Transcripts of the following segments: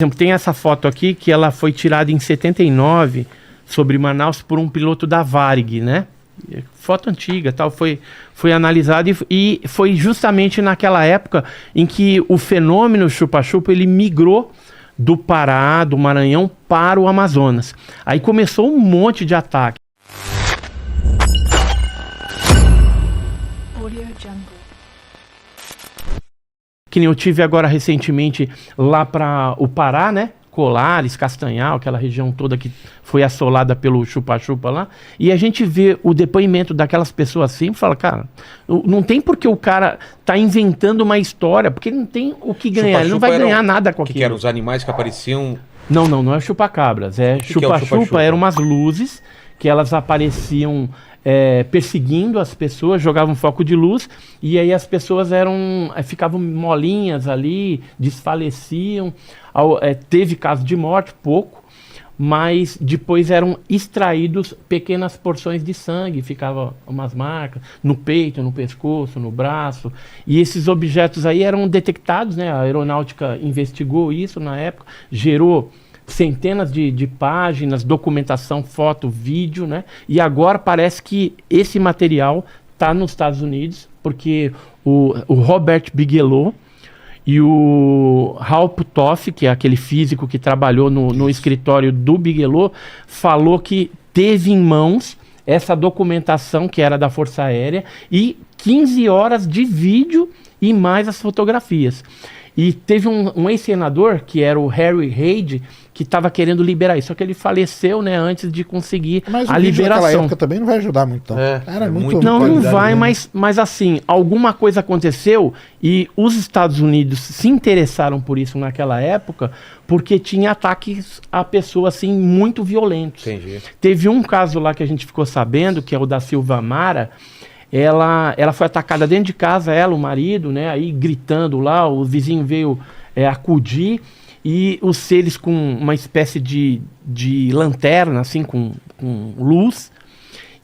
exemplo, tem essa foto aqui que ela foi tirada em 79 sobre Manaus por um piloto da Varig, né? Foto antiga, tal, foi analisada e foi justamente naquela época em que o fenômeno chupa-chupa ele migrou do Pará, do Maranhão para o Amazonas. Aí começou um monte de ataque. Que nem eu tive agora recentemente lá para o Pará, né? Colares, Castanhal, aquela região toda que foi assolada pelo chupa-chupa lá. E a gente vê o depoimento daquelas pessoas assim e fala, cara, não tem por que o cara tá inventando uma história, porque ele não tem o que ganhar, ele não vai ganhar nada com aquilo. Que eram os animais que apareciam... Não é chupa-cabras, chupa-chupa eram umas luzes que elas apareciam perseguindo as pessoas, jogavam foco de luz, e aí as pessoas ficavam molinhas ali, desfaleciam, teve caso de morte, pouco, mas depois eram extraídos pequenas porções de sangue, ficavam umas marcas no peito, no pescoço, no braço, e esses objetos aí eram detectados, né? A aeronáutica investigou isso na época, gerou centenas de páginas, documentação, foto, vídeo, né? E agora parece que esse material está nos Estados Unidos, porque o Robert Bigelow e o Hal Puthoff, que é aquele físico que trabalhou no escritório do Bigelow, falou que teve em mãos essa documentação que era da Força Aérea e 15 horas de vídeo e mais as fotografias. E teve um ex-senador, que era o Harry Reid, que estava querendo liberar isso. Só que ele faleceu, né, antes de conseguir a liberação. Naquela época também não vai ajudar muito, não. Era muito não vai, mas assim, alguma coisa aconteceu e os Estados Unidos se interessaram por isso naquela época, porque tinha ataques a pessoas, assim, muito violentos. Entendi. Teve um caso lá que a gente ficou sabendo, que é o da Silva Mara. Ela foi atacada dentro de casa, o marido, né, aí gritando lá, o vizinho veio acudir, e os seres com uma espécie de lanterna, assim, com luz,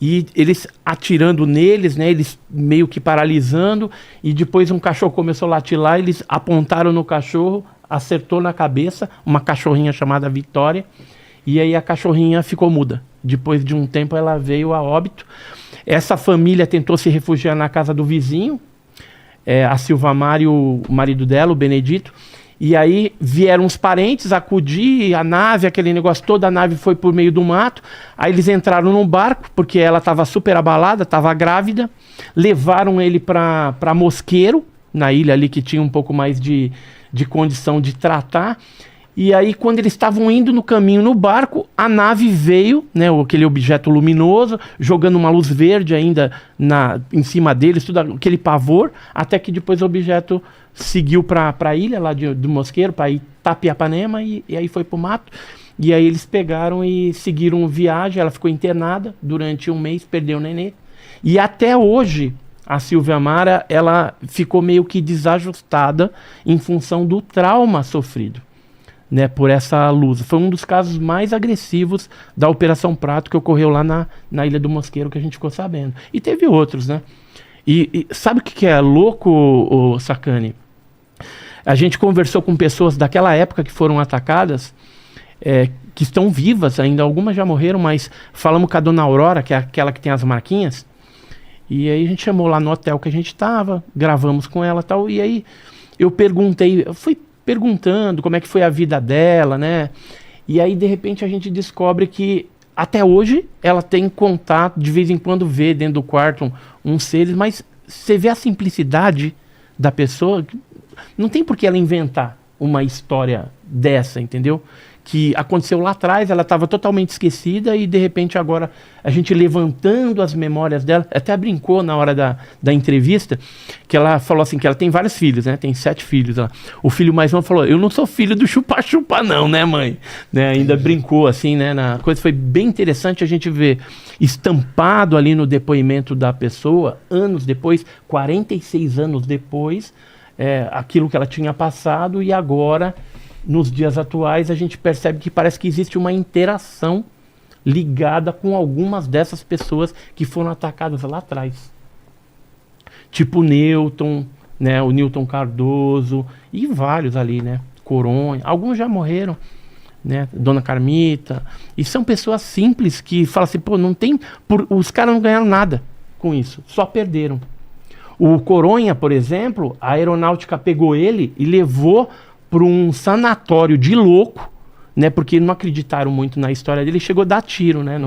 e eles atirando neles, né, eles meio que paralisando, e depois um cachorro começou a latir lá, eles apontaram no cachorro, acertou na cabeça, uma cachorrinha chamada Vitória, e aí a cachorrinha ficou muda. Depois de um tempo ela veio a óbito. Essa família tentou se refugiar na casa do vizinho, a Silva Mara e o marido dela, o Benedito, e aí vieram os parentes acudir, a nave, aquele negócio todo, a nave foi por meio do mato, aí eles entraram no barco, porque ela estava super abalada, estava grávida, levaram ele para Mosqueiro, na ilha ali que tinha um pouco mais de condição de tratar. E aí, quando eles estavam indo no caminho no barco, a nave veio, né, aquele objeto luminoso, jogando uma luz verde ainda em cima deles, tudo aquele pavor, até que depois o objeto seguiu para a ilha lá do Mosqueiro, para Itapiapanema, e aí foi para o mato. E aí eles pegaram e seguiram viagem, ela ficou internada durante um mês, perdeu o nenê. E até hoje, a Silvia Mara, ela ficou meio que desajustada em função do trauma sofrido, né, por essa luz. Foi um dos casos mais agressivos da Operação Prato que ocorreu lá na Ilha do Mosqueiro, que a gente ficou sabendo. E teve outros, né? E sabe o que é louco, o Sacani? A gente conversou com pessoas daquela época que foram atacadas, que estão vivas ainda, algumas já morreram, mas falamos com a dona Aurora, que é aquela que tem as marquinhas, e aí a gente chamou lá no hotel que a gente estava, gravamos com ela e tal, e aí eu fui perguntando como é que foi a vida dela, né? E aí, de repente, a gente descobre que até hoje ela tem contato, de vez em quando vê dentro do quarto uns seres, mas você vê a simplicidade da pessoa, não tem por que ela inventar uma história dessa, entendeu? Que aconteceu lá atrás, ela estava totalmente esquecida e de repente agora a gente levantando as memórias dela, até brincou na hora da entrevista, que ela falou assim, que ela tem vários filhos, né? Tem 7 filhos. O filho mais novo falou, eu não sou filho do chupa-chupa não, né, mãe? Né? Ainda brincou assim, né? A coisa foi bem interessante a gente ver estampado ali no depoimento da pessoa, anos depois, 46 anos depois, aquilo que ela tinha passado e agora, nos dias atuais, a gente percebe que parece que existe uma interação ligada com algumas dessas pessoas que foram atacadas lá atrás. Tipo o Newton, né, o Newton Cardoso e vários ali, né? Coronha, alguns já morreram, né? Dona Carmita, e são pessoas simples que falam assim, pô, não tem, os caras não ganharam nada com isso, só perderam. O Coronha, por exemplo, a aeronáutica pegou ele e levou para um sanatório de louco, né? Porque não acreditaram muito na história dele, chegou a dar tiro, né?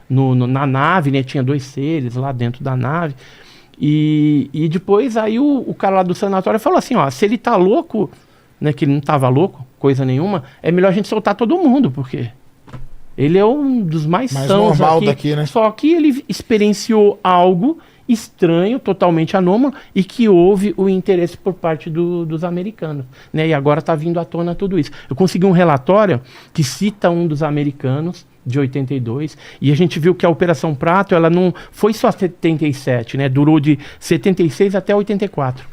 Na nave, né? Tinha 2 seres lá dentro da nave. E depois aí o cara lá do sanatório falou assim, ó, se ele tá louco, né? Que ele não tava louco, coisa nenhuma, é melhor a gente soltar todo mundo, porque ele é um dos mais sãos normal aqui, daqui, né? Só que ele experienciou algo estranho, totalmente anômalo, e que houve o interesse por parte dos americanos, né? E agora está vindo à tona tudo isso. Eu consegui um relatório que cita um dos americanos, de 82, e a gente viu que a Operação Prato, ela não foi só 77, né? Durou de 76 até 84.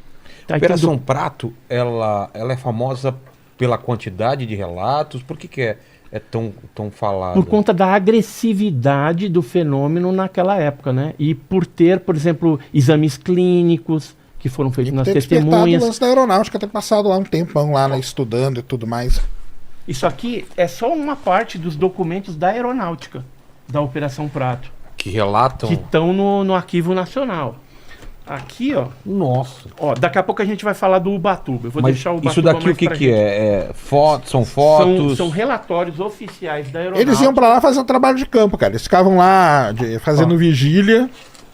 A Operação Prato, ela é famosa pela quantidade de relatos? Por que é tão falada? Por conta da agressividade do fenômeno naquela época, né? E por ter, por exemplo, exames clínicos que foram feitos nas testemunhas. O lance da aeronáutica, ter passado lá um tempão lá, né, estudando e tudo mais. Isso aqui é só uma parte dos documentos da aeronáutica, da Operação Prato. Que relatam? Que estão no Arquivo Nacional. Aqui, ó. Nossa. Ó, daqui a pouco a gente vai falar do Ubatuba. Eu vou deixar o Ubatuba. Isso daqui o que é? São fotos? São relatórios oficiais da aeronáutica. Eles iam pra lá fazer um trabalho de campo, cara. Eles ficavam lá fazendo vigília,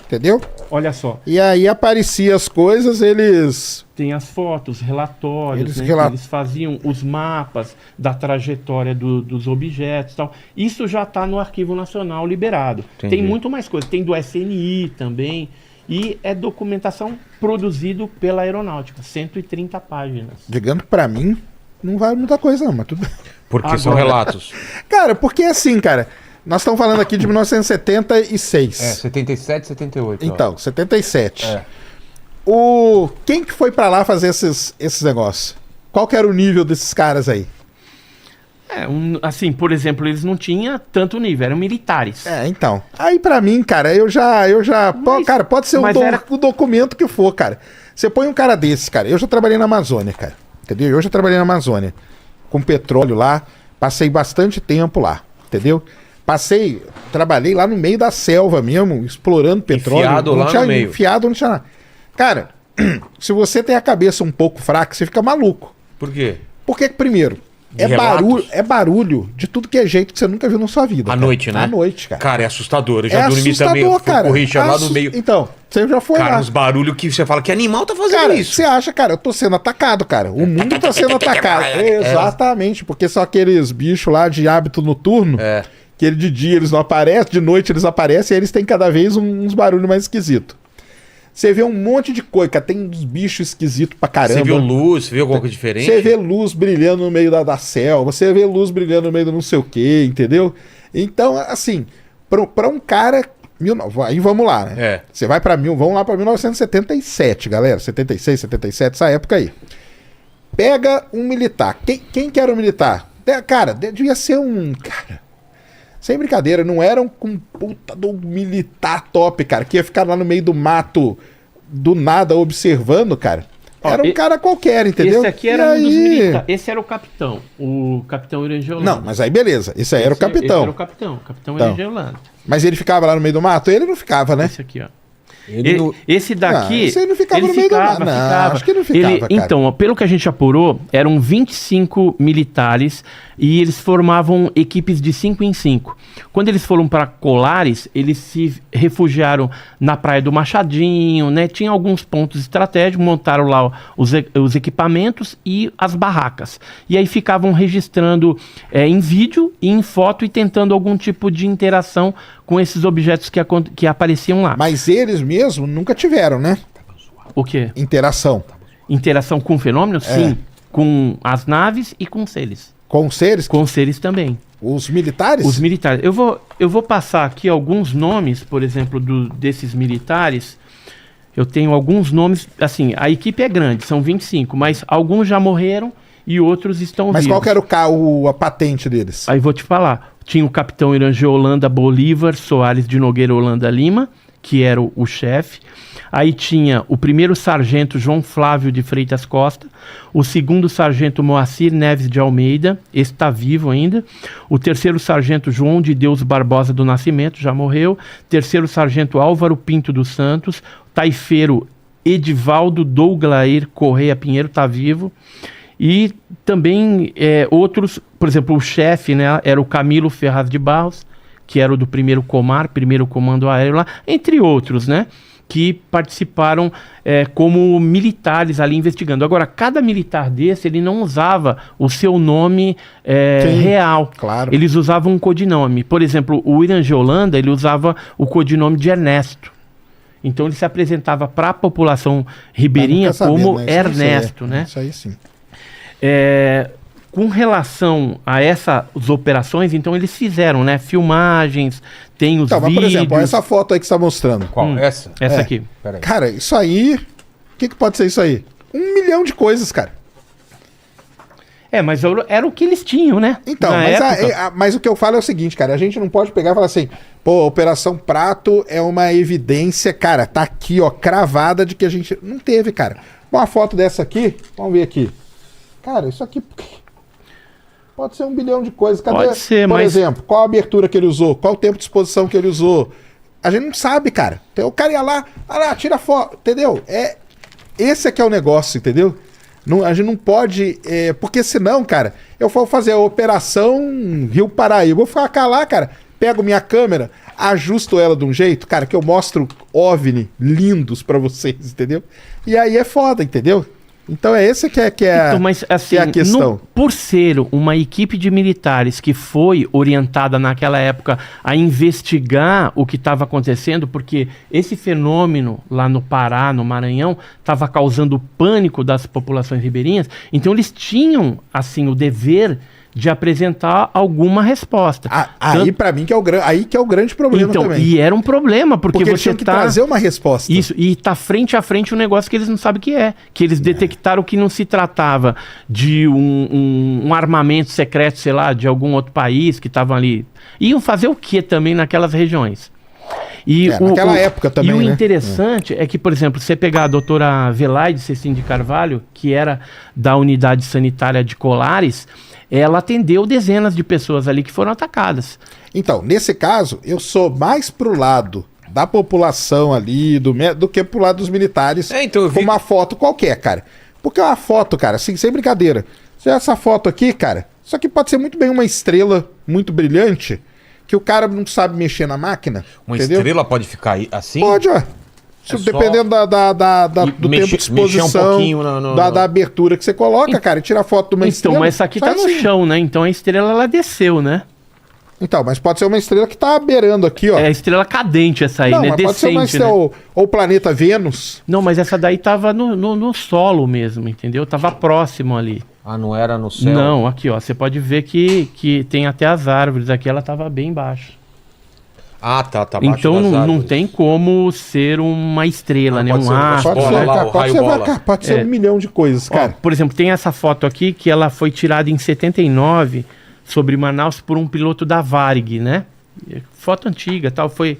entendeu? Olha só. E aí apareciam as coisas, eles... Tem as fotos, relatórios, né? Eles faziam os mapas da trajetória dos objetos e tal. Isso já está no Arquivo Nacional liberado. Entendi. Tem muito mais coisa. Tem do SNI também. E é documentação produzido pela aeronáutica. 130 páginas. Digando que pra mim, não vale muita coisa não, mas tudo bem. Porque são relatos. Cara, porque assim, cara, nós estamos falando aqui de 1976. 77, 78. Então, 77. É. Quem que foi pra lá fazer esses negócios? Qual que era o nível desses caras aí? Assim, por exemplo, eles não tinham tanto nível, eram militares. Então. Aí pra mim, cara, eu já cara, pode ser o documento que for, cara. Você põe um cara desse, cara. Eu já trabalhei na Amazônia, cara. Entendeu? Eu já trabalhei na Amazônia. Com petróleo lá. Passei bastante tempo lá. Entendeu? Trabalhei lá no meio da selva mesmo, explorando petróleo. Enfiado lá no meio. Enfiado, não tinha nada. Cara, se você tem a cabeça um pouco fraca, você fica maluco. Por quê? Porque, primeiro, é barulho de tudo que é jeito que você nunca viu na sua vida. À noite, né? À noite, cara. Cara, é assustador. Eu já dormi também. Cara. Corricha lá no meio. Então, você já foi cara, lá. uns barulhos que você fala, que animal tá fazendo cara, isso? Você acha, cara, eu tô sendo atacado, cara. O mundo tá sendo atacado. Exatamente, porque são aqueles bichos lá de hábito noturno, que de dia eles não aparecem, de noite eles aparecem, e eles têm cada vez uns barulhos mais esquisitos. Você vê um monte de coisa, cara. Tem uns bichos esquisitos pra caramba. Você viu luz, você viu alguma coisa diferente? Você vê luz brilhando no meio da selva, você vê luz brilhando no meio do não sei o que, entendeu? Então, assim, pra um cara... Aí vamos lá, né? Você vai vamos lá pra 1977, galera. 76, 77, essa época aí. Pega um militar. Quem que era o militar? Cara, devia ser um... Cara... Sem brincadeira, não era um puta do militar top, cara, que ia ficar lá no meio do mato, do nada, observando, cara. Era um cara qualquer, entendeu? Esse aqui era um dos militares. Esse era o capitão Irangê Holanda. Não, mas aí beleza, esse aí era o capitão. Esse era o capitão Irangê Holanda. Mas ele ficava lá no meio do mato? Ele não ficava, né? Esse aqui, ó. Esse daqui... Esse não ficava no meio do mato. Não, acho que não ficava, cara. Então, pelo que a gente apurou, eram 25 militares e eles formavam equipes de 5 em 5. Quando eles foram para Colares, eles se refugiaram na Praia do Machadinho, né? Tinha alguns pontos estratégicos, montaram lá os equipamentos e as barracas. E aí ficavam registrando em vídeo e em foto e tentando algum tipo de interação com esses objetos que apareciam lá. Mas eles mesmo nunca tiveram, né? O quê? Interação. Interação com fenômenos? Sim. Com as naves e com seres. Com seres? Com seres também. Os militares? Os militares. Eu vou passar aqui alguns nomes, por exemplo, desses militares. Eu tenho alguns nomes, assim, a equipe é grande, são 25, mas alguns já morreram e outros estão vivos. Mas qual que era a patente deles? Aí vou te falar. Tinha o capitão Irangê Holanda Bolívar Soares de Nogueira Holanda Lima, que era o chefe. Aí tinha o primeiro sargento João Flávio de Freitas Costa, o segundo sargento Moacir Neves de Almeida, esse está vivo ainda, o terceiro sargento João de Deus Barbosa do Nascimento, já morreu, terceiro sargento Álvaro Pinto dos Santos, taifeiro Edivaldo Douglair Correia Pinheiro, está vivo, e também outros, por exemplo, o chefe, né, era o Camilo Ferraz de Barros, que era o do primeiro Comar, primeiro comando aéreo lá, entre outros, né? Que participaram como militares ali investigando. Agora, cada militar desse, ele não usava o seu nome real. Claro. Eles usavam um codinome. Por exemplo, o Irangê Holanda, ele usava o codinome de Ernesto. Então, ele se apresentava para a população ribeirinha como Ernesto, né? Isso aí sim. Com relação a essas operações, então eles fizeram, né? Filmagens, tem os vídeos... Mas, por exemplo, essa foto aí que você está mostrando. Qual? Essa? Essa aqui. Cara, isso aí... O que pode ser isso aí? 1 milhão de coisas, cara. Mas era o que eles tinham, né? Então, mas o que eu falo é o seguinte, cara. A gente não pode pegar e falar assim, pô, Operação Prato é uma evidência, cara, tá aqui, ó, cravada de que a gente... Não teve, cara. Uma foto dessa aqui, vamos ver aqui. Cara, isso aqui... Pode ser 1 bilhão de coisas. Cadê, pode ser, por exemplo, qual a abertura que ele usou? Qual o tempo de exposição que ele usou? A gente não sabe, cara. Então, o cara ia lá, tira foto, entendeu? Esse aqui é o negócio, entendeu? A gente não pode... porque senão, cara, eu vou fazer a Operação Rio Paraíba. Vou ficar lá, cara, pego minha câmera, ajusto ela de um jeito, cara, que eu mostro OVNI lindos pra vocês, entendeu? E aí é foda, entendeu? Então esse que é então, mas, assim, que é a questão. Por ser uma equipe de militares que foi orientada naquela época a investigar o que estava acontecendo, porque esse fenômeno lá no Pará, no Maranhão, estava causando pânico das populações ribeirinhas, então eles tinham assim o dever de apresentar alguma resposta. Aí para mim que é o grande problema então, também. E era um problema, porque você tinha que trazer uma resposta. Isso, e tá frente a frente um negócio que eles não sabem o que é. Que eles detectaram que não se tratava de um armamento secreto, sei lá, de algum outro país que estavam ali. Iam fazer o que também naquelas regiões? Naquela época também, e o interessante é que, por exemplo, você pegar a doutora Velaide Cecim de Carvalho, que era da unidade sanitária de Colares, ela atendeu dezenas de pessoas ali que foram atacadas. Então, nesse caso, eu sou mais pro lado da população ali, do que pro lado dos militares, então com uma foto qualquer, cara. Porque uma foto, cara, assim, sem brincadeira. Essa foto aqui, cara, isso aqui pode ser muito bem uma estrela muito brilhante, que o cara não sabe mexer na máquina. Uma entendeu? Estrela pode ficar assim? Pode, ó. Dependendo do tempo de exposição, da abertura que você coloca, cara, e tira a foto de uma estrela. Então, mas essa aqui tá no chão, né? Então a estrela, ela desceu, né? Então, mas pode ser uma estrela que tá beirando aqui, ó. É a estrela cadente essa aí, não, né? Mas decente, pode ser uma estrela, né? ou o planeta Vênus. Não, mas essa daí tava no solo mesmo, entendeu? Tava próximo ali. Não era no céu? Não, aqui, ó. Você pode ver que tem até as árvores aqui, ela tava bem baixa. Tá. Então não tem como ser uma estrela, né? Um astro. Pode ser 1 milhão de coisas, cara. Por exemplo, tem essa foto aqui que ela foi tirada em 79 sobre Manaus por um piloto da Varig, né? Foto antiga, tal, foi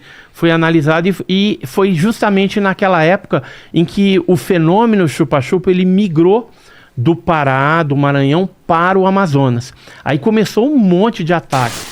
analisada e foi justamente naquela época em que o fenômeno chupa-chupa ele migrou do Pará, do Maranhão para o Amazonas. Aí começou um monte de ataques.